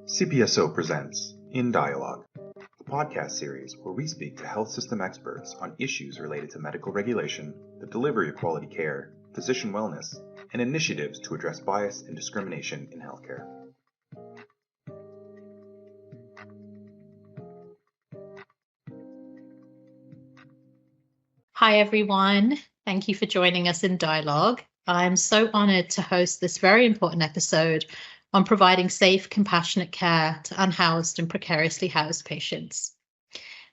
CPSO presents In Dialogue, a podcast series where we speak to health system experts on issues related to medical regulation, the delivery of quality care, physician wellness, and initiatives to address bias and discrimination in healthcare. Hi, everyone. Thank you for joining us in Dialogue. I'm so honored to host this very important episode on providing safe, compassionate care to unhoused and precariously housed patients.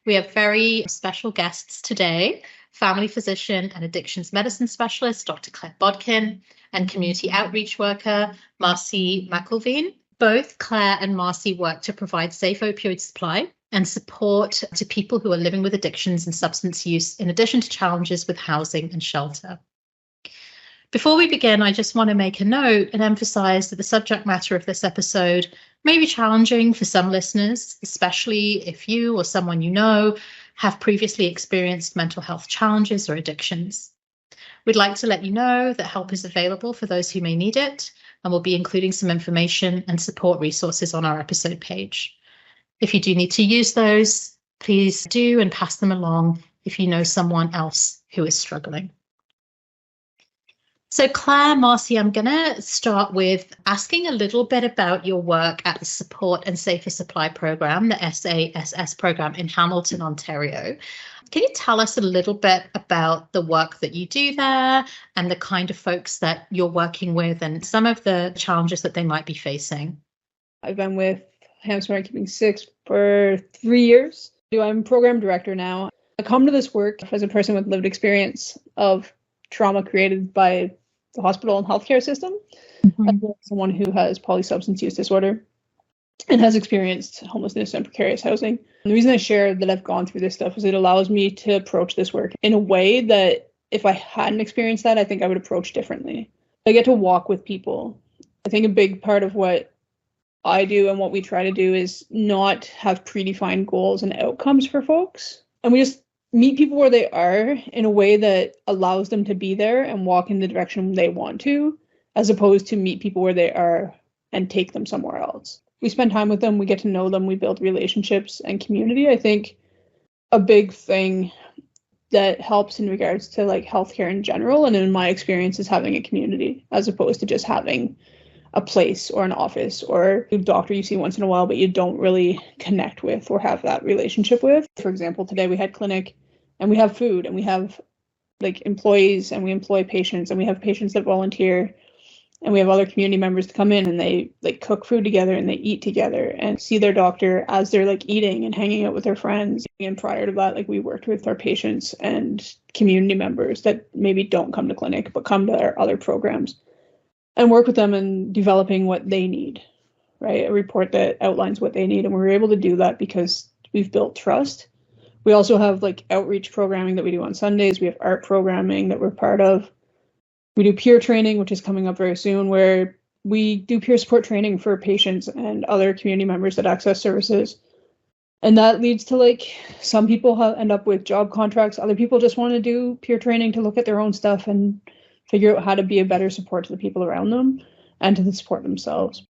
We have very special guests today, family physician and addictions medicine specialist, Dr. Claire Bodkin, and community outreach worker, Marcie McIlveen. Both Claire and Marcie work to provide safe opioid supply and support to people who are living with addictions and substance use, in addition to challenges with housing and shelter. Before we begin, I just want to make a note and emphasize that the subject matter of this episode may be challenging for some listeners, especially if you or someone you know have previously experienced mental health challenges or addictions. We'd like to let you know that help is available for those who may need it, and we'll be including some information and support resources on our episode page. If you do need to use those, please do and pass them along if you know someone else who is struggling. So Claire, Marcie, I'm going to start with asking a little bit about your work at the Support and Safer Supply Program, the SASS program in Hamilton, Ontario. Can you tell us a little bit about the work that you do there and the kind of folks that you're working with and some of the challenges that they might be facing? I've been with HAMSMaRT Keeping Six for 3 years. I'm program director now. I come to this work as a person with lived experience of trauma created by the hospital and healthcare system, as well as someone who has polysubstance use disorder and has experienced homelessness and precarious housing. And the reason I share that I've gone through this stuff is it allows me to approach this work in a way that if I hadn't experienced that, I think I would approach differently. I get to walk with people. I think a big part of what I do and what we try to do is not have predefined goals and outcomes for folks. And we just meet people where they are in a way that allows them to be there and walk in the direction they want to, as opposed to meet people where they are and take them somewhere else. We spend time with them, we get to know them, we build relationships and community. I think a big thing that helps in regards to like healthcare in general, and in my experience, is having a community as opposed to just having a place or an office or a doctor you see once in a while, but you don't really connect with or have that relationship with. For example, today we had clinic and we have food and we have like employees and we employ patients and we have patients that volunteer and we have other community members to come in and they like cook food together and they eat together and see their doctor as they're like eating and hanging out with their friends. And prior to that, like we worked with our patients and community members that maybe don't come to clinic but come to our other programs and work with them in developing what they need, right? A report that outlines what they need. And we're able to do that because we've built trust. We also have like outreach programming that we do on Sundays. We have art programming that we're part of. We do peer training, which is coming up very soon, where we do peer support training for patients and other community members that access services. And that leads to like some people end up with job contracts. Other people just want to do peer training to look at their own stuff and figure out how to be a better support to the people around them and to the support themselves.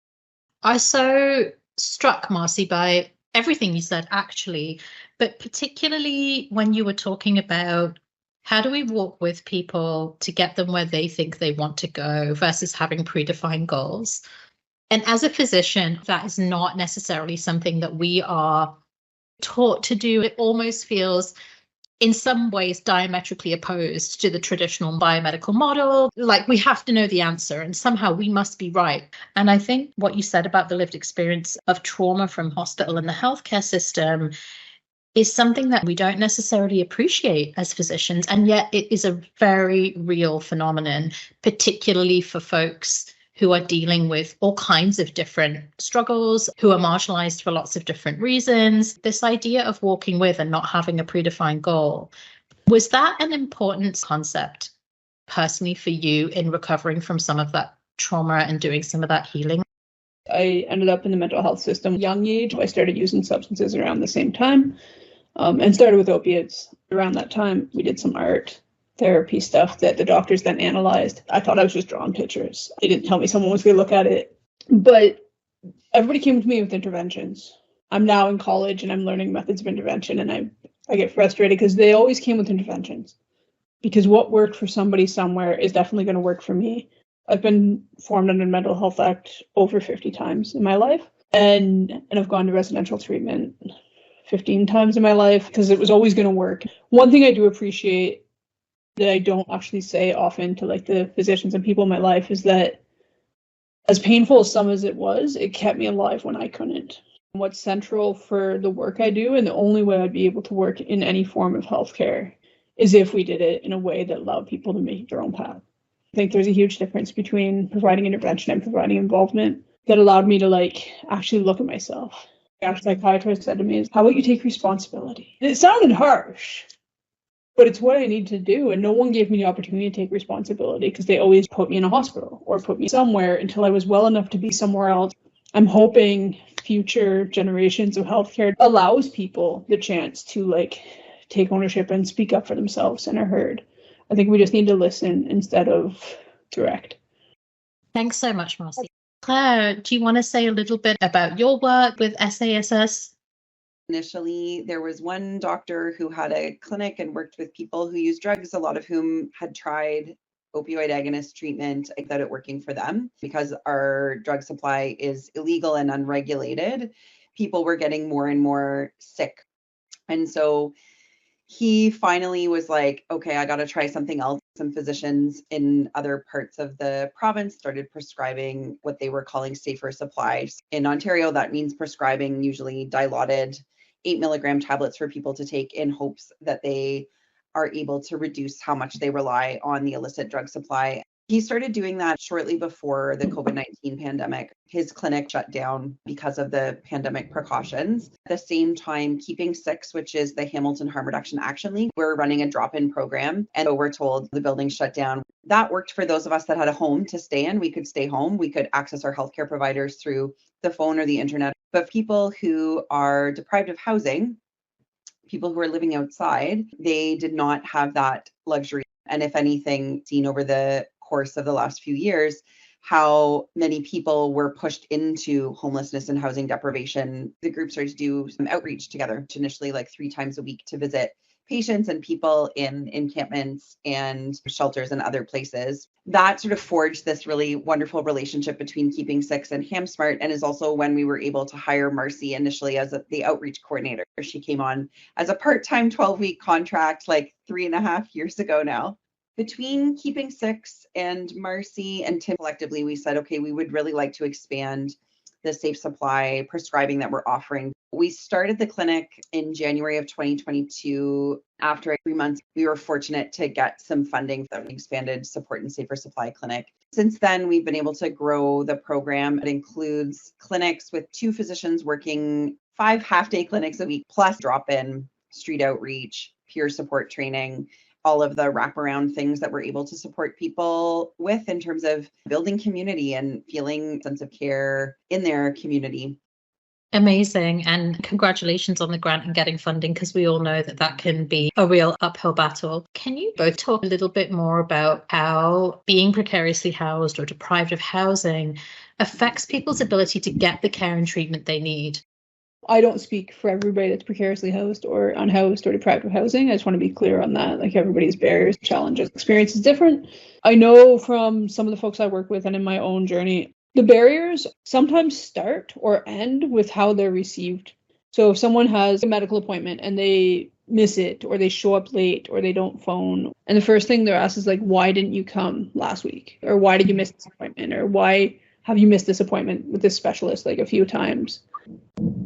I was so struck, Marcie, by everything you said, actually, but particularly when you were talking about how do we walk with people to get them where they think they want to go versus having predefined goals. And as a physician, that is not necessarily something that we are taught to do. It almost feels in some ways diametrically opposed to the traditional biomedical model. Like we have to know the answer and somehow we must be right. And I think what you said about the lived experience of trauma from hospital and the healthcare system is something that we don't necessarily appreciate as physicians. And yet it is a very real phenomenon, particularly for folks who are dealing with all kinds of different struggles, who are marginalized for lots of different reasons. This idea of walking with and not having a predefined goal, was that an important concept personally for you in recovering from some of that trauma and doing some of that healing? I ended up in the mental health system at a young age. I started using substances around the same time and started with opiates. Around that time, we did some art therapy stuff that the doctors then analyzed. I thought I was just drawing pictures. They didn't tell me someone was going to look at it. But everybody came to me with interventions. I'm now in college and I'm learning methods of intervention, and I get frustrated because they always came with interventions. Because what worked for somebody somewhere is definitely going to work for me. I've been formed under the Mental Health Act over 50 times in my life, and I've gone to residential treatment 15 times in my life because it was always going to work. One thing I do appreciate that I don't actually say often to like the physicians and people in my life is that as painful as some as it was, it kept me alive when I couldn't. What's central for the work I do, and the only way I'd be able to work in any form of healthcare, is if we did it in a way that allowed people to make their own path. I think there's a huge difference between providing intervention and providing involvement that allowed me to like actually look at myself. A psychiatrist said to me, how about you take responsibility? And it sounded harsh, but it's what I need to do. And no one gave me the opportunity to take responsibility because they always put me in a hospital or put me somewhere until I was well enough to be somewhere else. I'm hoping future generations of healthcare allows people the chance to like take ownership and speak up for themselves and are heard. I think we just need to listen instead of direct. Thanks so much, Marcie. Claire, do you want to say a little bit about your work with SASS? Initially, there was one doctor who had a clinic and worked with people who used drugs, a lot of whom had tried opioid agonist treatment without it working for them. Because our drug supply is illegal and unregulated, people were getting more and more sick. And so he finally was like, okay, I got to try something else. Some physicians in other parts of the province started prescribing what they were calling safer supplies. In Ontario, that means prescribing usually dilaudid 8 milligram tablets for people to take in hopes that they are able to reduce how much they rely on the illicit drug supply. He started doing that shortly before the COVID-19 pandemic. His clinic shut down because of the pandemic precautions. At the same time, Keeping Six, which is the Hamilton Harm Reduction Action League, we're running a drop-in program. And so we're told the building shut down. That worked for those of us that had a home to stay in. We could stay home. We could access our healthcare providers through the phone or the internet. But people who are deprived of housing, people who are living outside, they did not have that luxury. And if anything, seen over the course of the last few years, how many people were pushed into homelessness and housing deprivation. The group started to do some outreach together, initially like 3 times a week, to visit patients and people in encampments and shelters and other places. That sort of forged this really wonderful relationship between Keeping Six and HAMSMaRT, and is also when we were able to hire Marcie initially as the outreach coordinator. She came on as a part-time 12-week contract like 3.5 years ago now. Between Keeping Six and Marcie and Tim, collectively, we said, okay, we would really like to expand the safe supply prescribing that we're offering. We started the clinic in January of 2022. After 3 months, we were fortunate to get some funding for the expanded support and safer supply clinic. Since then, we've been able to grow the program. It includes clinics with 2 physicians working 5 half-day clinics a week, plus drop-in, street outreach, peer support training, all of the wraparound things that we're able to support people with in terms of building community and feeling a sense of care in their community. Amazing. And congratulations on the grant and getting funding, because we all know that can be a real uphill battle. Can you both talk a little bit more about how being precariously housed or deprived of housing affects people's ability to get the care and treatment they need? I don't speak for everybody that's precariously housed or unhoused or deprived of housing. I just want to be clear on that. Like, everybody's barriers, challenges, experience is different. I know from some of the folks I work with and in my own journey, the barriers sometimes start or end with how they're received. So if someone has a medical appointment and they miss it, or they show up late, or they don't phone, and the first thing they're asked is like, why didn't you come last week? Or why did you miss this appointment? Or why have you missed this appointment with this specialist like a few times?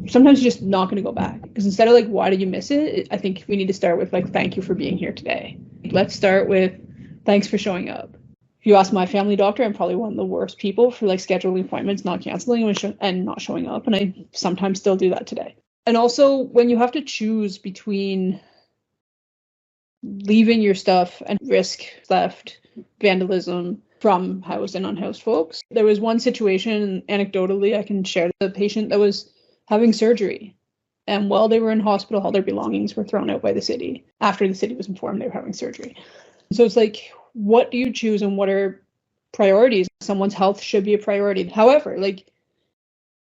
Sometimes you're just not going to go back, because instead of like, why did you miss it? I think we need to start with like, thank you for being here today. Let's start with thanks for showing up. If you ask my family doctor, I'm probably one of the worst people for like scheduling appointments, not canceling and not showing up. And I sometimes still do that today. And also when you have to choose between leaving your stuff and risk theft, vandalism from housed and unhoused folks. There was one situation, anecdotally, I can share, the patient that was having surgery. And while they were in hospital, all their belongings were thrown out by the city after the city was informed they were having surgery. So it's like, what do you choose and what are priorities? Someone's health should be a priority. However, like,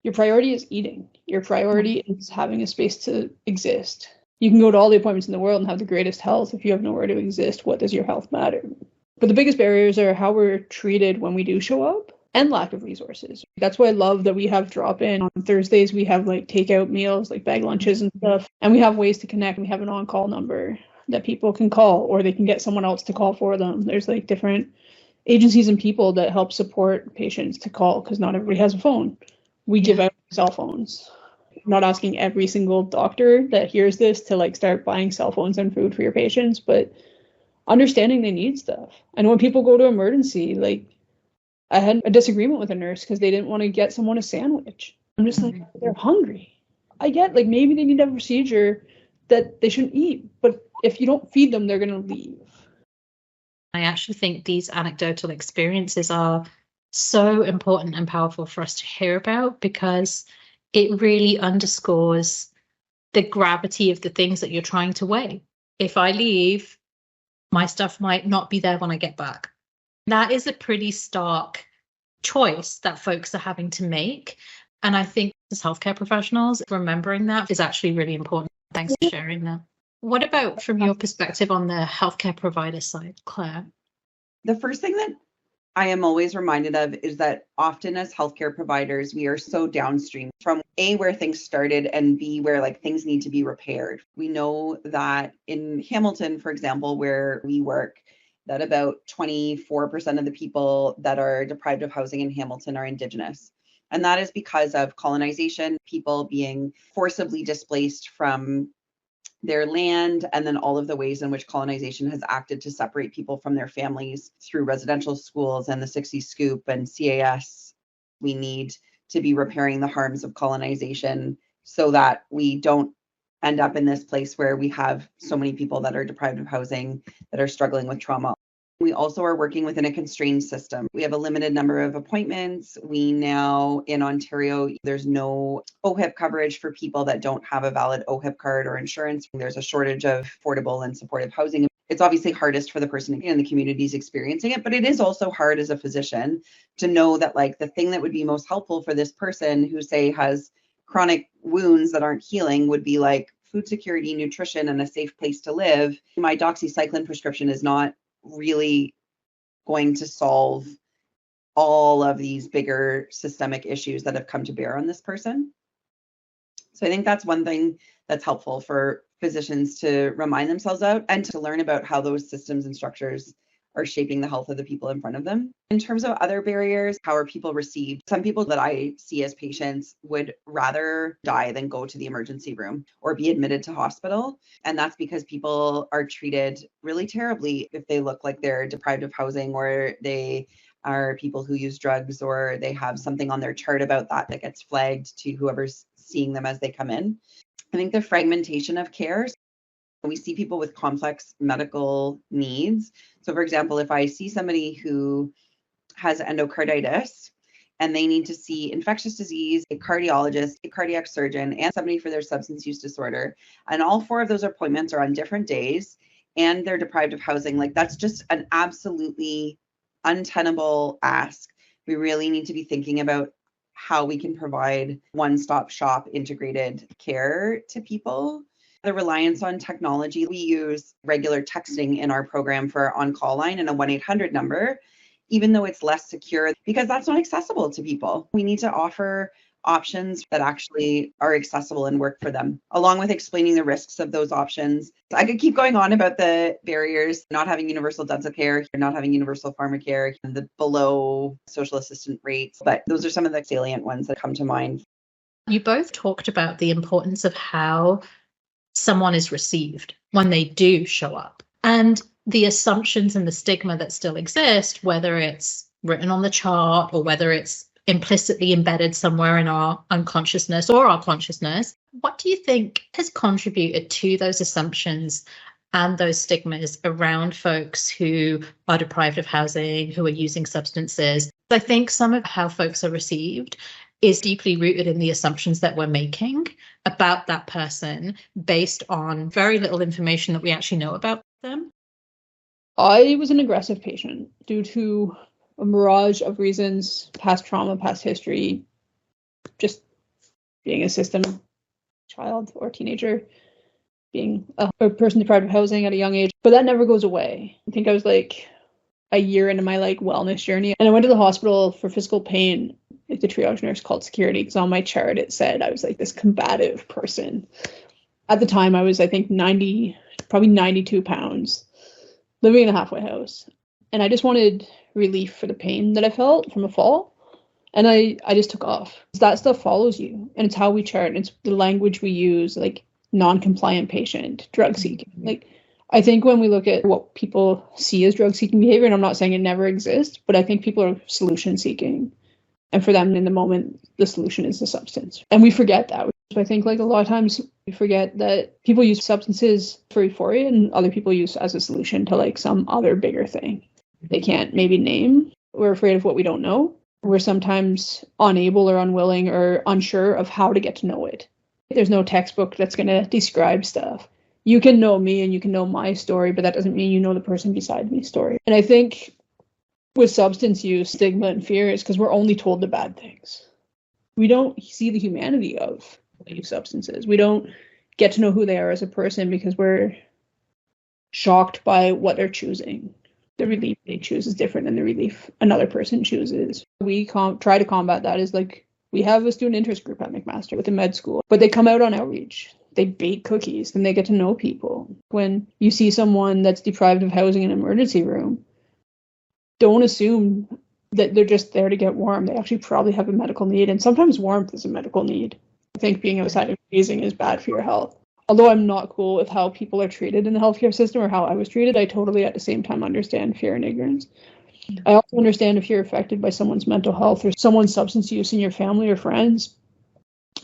your priority is eating. Your priority is having a space to exist. You can go to all the appointments in the world and have the greatest health. If you have nowhere to exist, what does your health matter? But the biggest barriers are how we're treated when we do show up and lack of resources. That's why I love that we have drop-in. On Thursdays, we have like takeout meals, like bag lunches and stuff. And we have ways to connect. We have an on-call number that people can call, or they can get someone else to call for them. There's like different agencies and people that help support patients to call because not everybody has a phone. We give out cell phones. I'm not asking every single doctor that hears this to like start buying cell phones and food for your patients, but understanding they need stuff. And when people go to emergency, like I had a disagreement with a nurse because they didn't want to get someone a sandwich. I'm just like, they're hungry. I get like maybe they need a procedure that they shouldn't eat, but if you don't feed them, they're going to leave. I actually think these anecdotal experiences are so important and powerful for us to hear about because it really underscores the gravity of the things that you're trying to weigh. If I leave, my stuff might not be there when I get back. That is a pretty stark choice that folks are having to make. And I think as healthcare professionals, remembering that is actually really important. Thanks for sharing that. What about from your perspective on the healthcare provider side, Claire? The first thing that I am always reminded of is that often as healthcare providers, we are so downstream from A, where things started, and B, where like things need to be repaired. We know that in Hamilton, for example, where we work, that about 24% of the people that are deprived of housing in Hamilton are Indigenous. And that is because of colonization, people being forcibly displaced from their land, and then all of the ways in which colonization has acted to separate people from their families through residential schools and the 60 Scoop and CAS. We need to be repairing the harms of colonization so that we don't end up in this place where we have so many people that are deprived of housing, that are struggling with trauma. We also are working within a constrained system. We have a limited number of appointments. We now, in Ontario, there's no OHIP coverage for people that don't have a valid OHIP card or insurance. There's a shortage of affordable and supportive housing. It's obviously hardest for the person in the communities experiencing it, but it is also hard as a physician to know that like the thing that would be most helpful for this person who say has chronic wounds that aren't healing would be like food security, nutrition, and a safe place to live. My doxycycline prescription is not really going to solve all of these bigger systemic issues that have come to bear on this person. So I think that's one thing that's helpful for physicians to remind themselves of and to learn about how those systems and structures are shaping the health of the people in front of them. In terms of other barriers, how are people received? Some people that I see as patients would rather die than go to the emergency room or be admitted to hospital. And that's because people are treated really terribly if they look like they're deprived of housing, or they are people who use drugs, or they have something on their chart about that gets flagged to whoever's seeing them as they come in. I think the fragmentation of care. We see people with complex medical needs. So for example, if I see somebody who has endocarditis and they need to see infectious disease, a cardiologist, a cardiac surgeon, and somebody for their substance use disorder, and all four of those appointments are on different days and they're deprived of housing, like that's just an absolutely untenable ask. We really need to be thinking about how we can provide one-stop shop integrated care to people. The reliance on technology. We use regular texting in our program for our on-call line and a 1-800 number, even though it's less secure, because that's not accessible to people. We need to offer options that actually are accessible and work for them, along with explaining the risks of those options. I could keep going on about the barriers, not having universal dental care, not having universal pharmacare, and the below social assistant rates, but those are some of the salient ones that come to mind. You both talked about the importance of how someone is received when they do show up, and the assumptions and the stigma that still exist, whether it's written on the chart or whether it's implicitly embedded somewhere in our unconsciousness or our consciousness. What do you think has contributed to those assumptions and those stigmas around folks who are deprived of housing, who are using substances? I think some of how folks are received is deeply rooted in the assumptions that we're making about that person based on very little information that we actually know about them. I was an aggressive patient due to a mirage of reasons, past trauma, past history, just being a system child or teenager, being a person deprived of housing at a young age. But that never goes away. I think I was like a year into my like wellness journey, and I went to the hospital for physical pain. Like the triage nurse called security because on my chart it said I was like this combative person. At the time I was, I think, probably 92 pounds, living in a halfway house. And I just wanted relief for the pain that I felt from a fall. And I just took off. That stuff follows you. And it's how we chart. And it's the language we use, like non-compliant patient, drug seeking. Like, I think when we look at what people see as drug seeking behavior, and I'm not saying it never exists, but I think people are solution seeking. And for them in the moment, the solution is the substance. And we forget that. So I think like a lot of times we forget that people use substances for euphoria and other people use as a solution to like some other bigger thing they can't maybe name. We're afraid of what we don't know. We're sometimes unable or unwilling or unsure of how to get to know it. There's no textbook that's going to describe stuff. You can know me and you can know my story, but that doesn't mean you know the person beside me's story. And I think with substance use, stigma and fear is because we're only told the bad things. We don't see the humanity of use substances. We don't get to know who they are as a person because we're shocked by what they're choosing. The relief they choose is different than the relief another person chooses. We try to combat that is like, we have a student interest group at McMaster with a med school, but they come out on outreach. They bake cookies and they get to know people. When you see someone that's deprived of housing in an emergency room, don't assume that they're just there to get warm. They actually probably have a medical need, and sometimes warmth is a medical need. I think being outside and freezing is bad for your health. Although I'm not cool with how people are treated in the healthcare system or how I was treated, I totally at the same time understand fear and ignorance. I also understand if you're affected by someone's mental health or someone's substance use in your family or friends.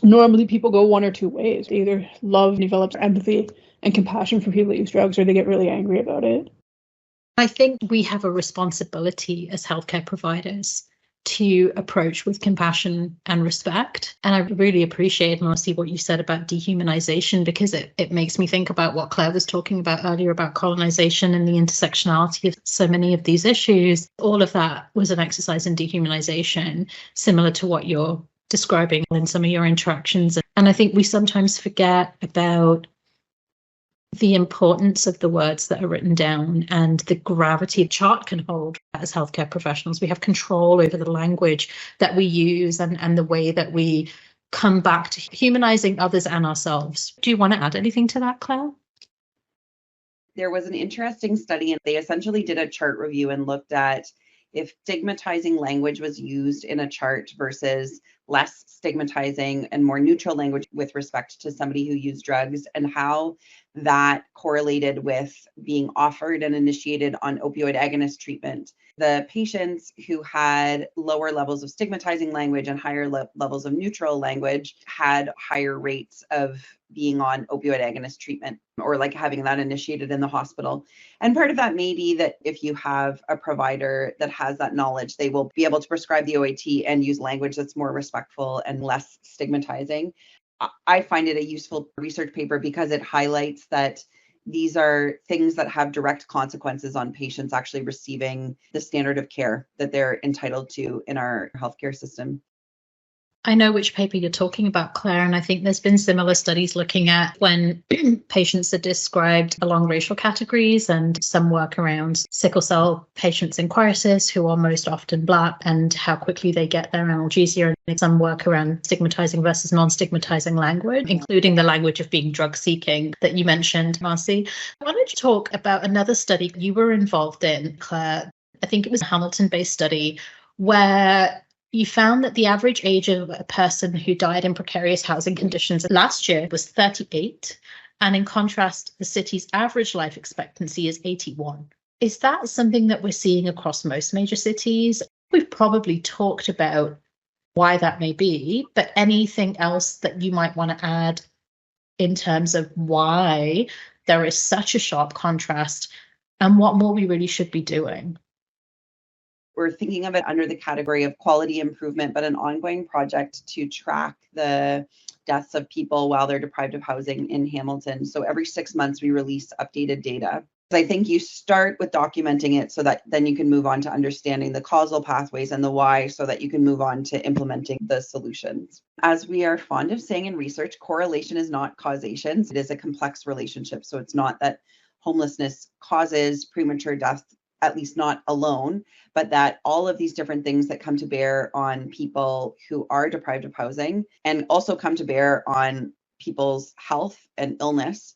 Normally people go one or two ways. They either love and develop empathy and compassion for people that use drugs, or they get really angry about it. I think we have a responsibility as healthcare providers to approach with compassion and respect. And I really appreciate, Marcie, what you said about dehumanization, because it makes me think about what Claire was talking about earlier about colonization and the intersectionality of so many of these issues. All of that was an exercise in dehumanization, similar to what you're describing in some of your interactions. And I think we sometimes forget about the importance of the words that are written down and the gravity a chart can hold. As healthcare professionals, we have control over the language that we use and the way that we come back to humanizing others and ourselves. Do you want to add anything to that, Claire? There was an interesting study, and they essentially did a chart review and looked at if stigmatizing language was used in a chart versus less stigmatizing and more neutral language with respect to somebody who used drugs, and how that correlated with being offered and initiated on opioid agonist treatment. The patients who had lower levels of stigmatizing language and higher levels of neutral language had higher rates of being on opioid agonist treatment, or like having that initiated in the hospital. And part of that may be that if you have a provider that has that knowledge, they will be able to prescribe the OAT and use language that's more respectful and less stigmatizing. I find it a useful research paper because it highlights that these are things that have direct consequences on patients actually receiving the standard of care that they're entitled to in our healthcare system. I know which paper you're talking about, Claire, and I think there's been similar studies looking at when patients are described along racial categories, and some work around sickle cell patients in crisis who are most often Black and how quickly they get their analgesia, and some work around stigmatizing versus non-stigmatizing language, including the language of being drug seeking that you mentioned, Marcie. I wanted to talk about another study you were involved in, Claire. I think it was a Hamilton-based study where you found that the average age of a person who died in precarious housing conditions last year was 38. And in contrast, the city's average life expectancy is 81. Is that something that we're seeing across most major cities? We've probably talked about why that may be, but anything else that you might want to add in terms of why there is such a sharp contrast and what more we really should be doing? We're thinking of it under the category of quality improvement, but an ongoing project to track the deaths of people while they're deprived of housing in Hamilton. So every 6 months, we release updated data. I think you start with documenting it so that then you can move on to understanding the causal pathways and the why so that you can move on to implementing the solutions. As we are fond of saying in research, correlation is not causation. It is a complex relationship. So it's not that homelessness causes premature death, at least not alone, but that all of these different things that come to bear on people who are deprived of housing and also come to bear on people's health and illness.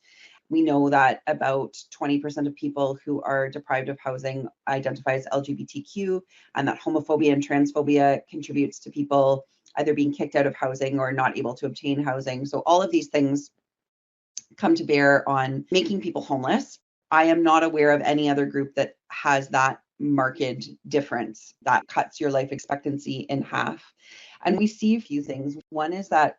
We know that about 20% of people who are deprived of housing identify as LGBTQ, and that homophobia and transphobia contributes to people either being kicked out of housing or not able to obtain housing. So all of these things come to bear on making people homeless. I am not aware of any other group that has that marked difference that cuts your life expectancy in half. And we see a few things. One is that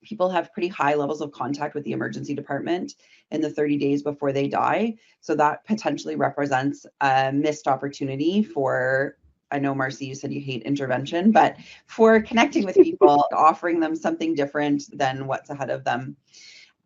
people have pretty high levels of contact with the emergency department in the 30 days before they die. So that potentially represents a missed opportunity for, I know, Marcie, you said you hate intervention, but for connecting with people, offering them something different than what's ahead of them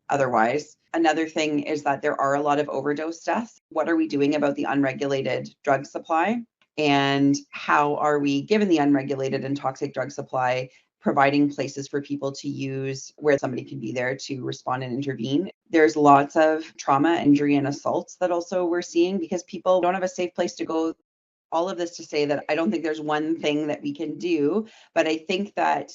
otherwise. Another thing is that there are a lot of overdose deaths. What are we doing about the unregulated drug supply? And how are we, given the unregulated and toxic drug supply, providing places for people to use where somebody can be there to respond and intervene? There's lots of trauma, injury, and assaults that also we're seeing because people don't have a safe place to go. All of this to say that I don't think there's one thing that we can do, but I think that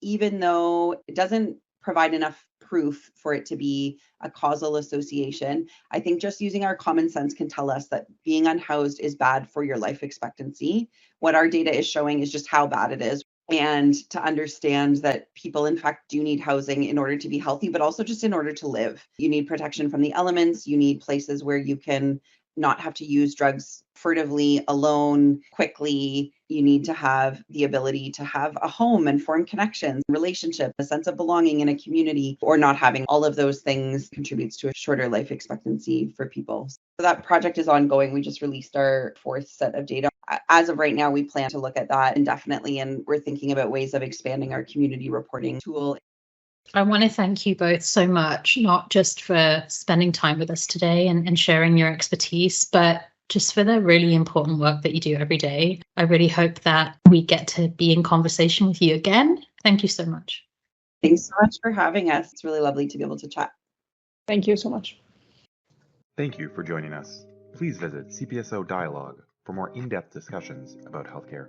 even though it doesn't provide enough proof for it to be a causal association, I think just using our common sense can tell us that being unhoused is bad for your life expectancy. What our data is showing is just how bad it is. And to understand that people, in fact, do need housing in order to be healthy, but also just in order to live. You need protection from the elements. You need places where you can not have to use drugs furtively, alone, quickly. You need to have the ability to have a home and form connections, relationship, a sense of belonging in a community, or not having all of those things contributes to a shorter life expectancy for people. So that project is ongoing. We just released our 4th set of data. As of right now, we plan to look at that indefinitely, and we're thinking about ways of expanding our community reporting tool. I want to thank you both so much, not just for spending time with us today and sharing your expertise, but just for the really important work that you do every day. I really hope that we get to be in conversation with you again. Thank you so much. Thanks so much for having us. It's really lovely to be able to chat. Thank you so much. Thank you for joining us. Please visit CPSO Dialogue for more in-depth discussions about healthcare.